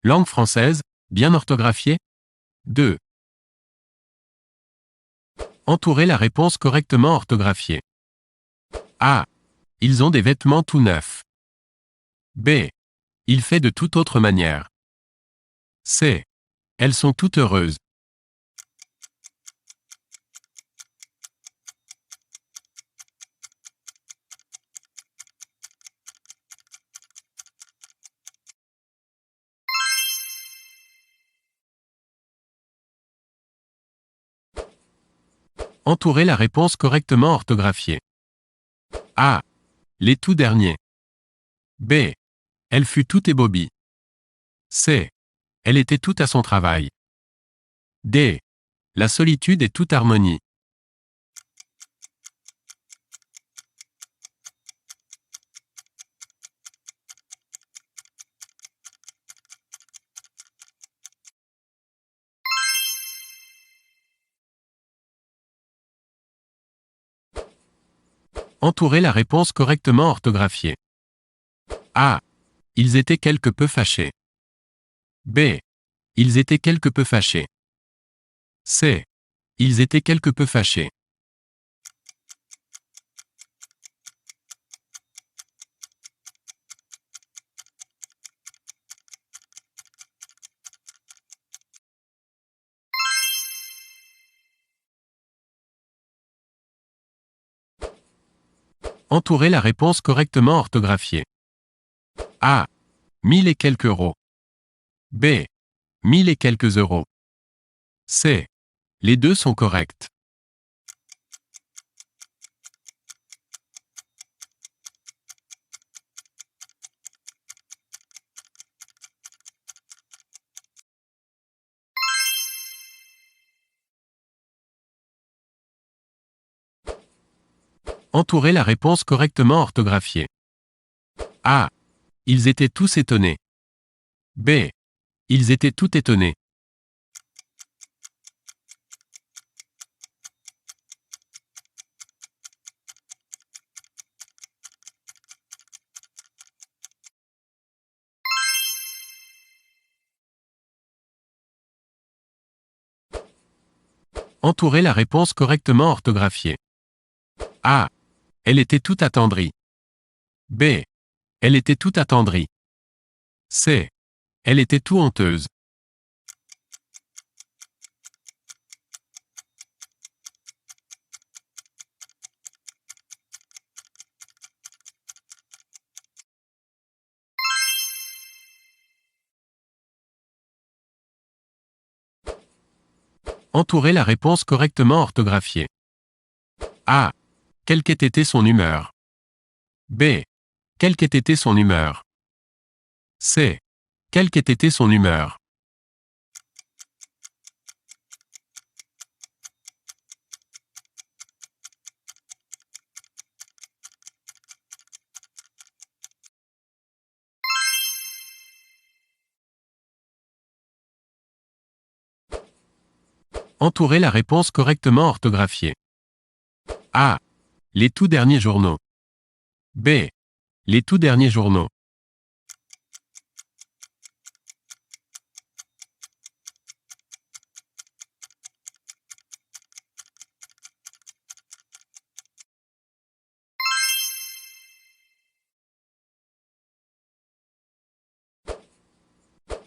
Langue française, bien orthographiée? 2. Entourer la réponse correctement orthographiée. A. Ils ont des vêtements tout neufs. B. Il fait de toute autre manière. C. Elles sont toutes heureuses. Entourer la réponse correctement orthographiée. A. Les tout derniers. B. Elle fut tout ébobie. C. Elle était toute à son travail. D. La solitude est toute harmonie. Entourer la réponse correctement orthographiée. A. Ils étaient quelque peu fâchés. B. Ils étaient quelque peu fâchés. C. Ils étaient quelque peu fâchés. Entourer la réponse correctement orthographiée. A. 1000 et quelques euros. B. 1000 et quelques euros. C. Les deux sont corrects. Entourer la réponse correctement orthographiée. A. Ils étaient tous étonnés. B. Ils étaient tout étonnés. Entourer la réponse correctement orthographiée. A. Elle était tout attendrie. B. Elle était tout attendrie. C. Elle était tout honteuse. Entourer la réponse correctement orthographiée. A. Quelle qu'ait été son humeur. B. Quelle qu'ait été son humeur. C. Quelle qu'ait été son humeur. Entourer la réponse correctement orthographiée. A. Les tout derniers journaux. B. Les tout derniers journaux.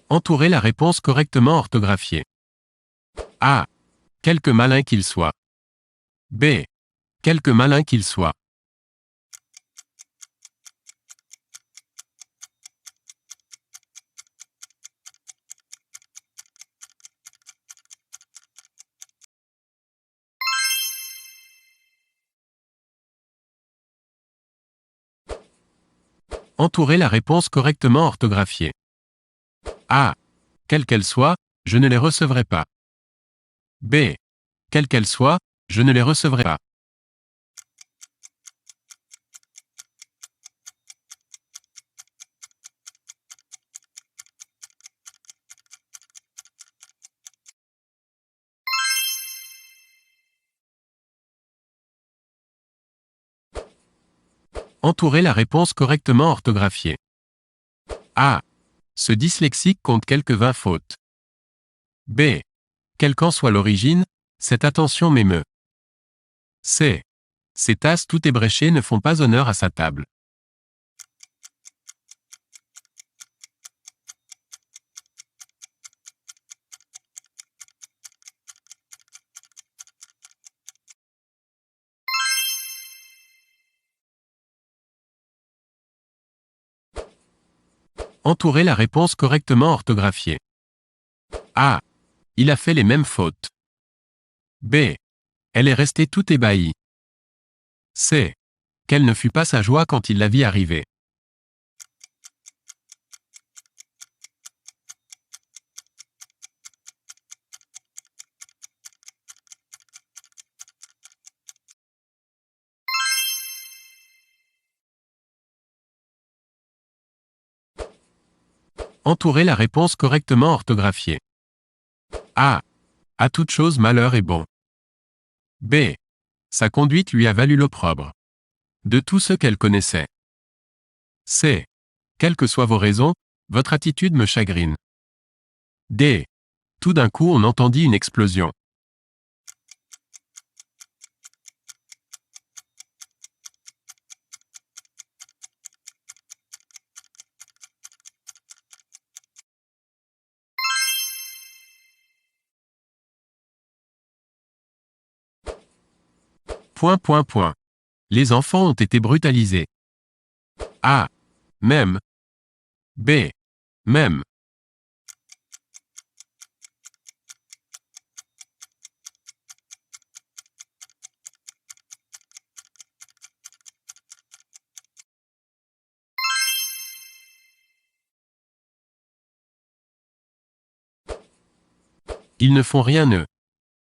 Entourer la réponse correctement orthographiée. A. Quelque malin qu'il soit. B. Quelque malin qu'il soit. Entourer la réponse correctement orthographiée. A. Quelle qu'elle soit, je ne les recevrai pas. B. Quelle qu'elle soit, je ne les recevrai pas. Entourer la réponse correctement orthographiée. A. Ce dyslexique compte quelques 20 fautes. B. Quelle qu'en soit l'origine, cette attention m'émeut. C. Ces tasses tout ébréchées ne font pas honneur à sa table. Entourez la réponse correctement orthographiée. A. Il a fait les mêmes fautes. B. Elle est restée tout ébahie. C. Quelle ne fut pas sa joie quand il la vit arriver. Entourez la réponse correctement orthographiée. A. À toute chose malheur est bon. B. Sa conduite lui a valu l'opprobre de tous ceux qu'elle connaissait. C. Quelles que soient vos raisons, votre attitude me chagrine. D. Tout d'un coup on entendit une explosion. Les enfants ont été brutalisés. A. Même. B. Même. Ils ne font rien eux.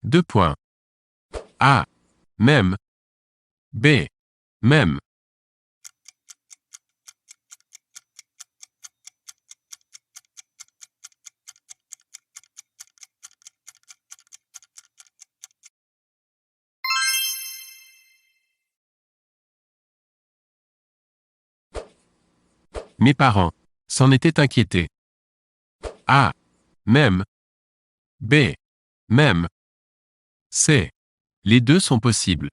2 points. A. Même. B. Même. Mes parents s'en étaient inquiétés. A. Même. B. Même. C. Les deux sont possibles.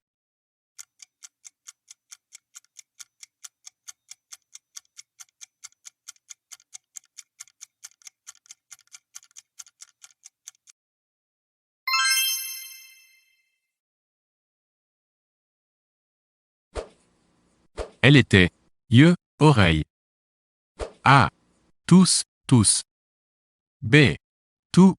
Elle était yeux, oreilles. A. Tous, tous. B. Tout,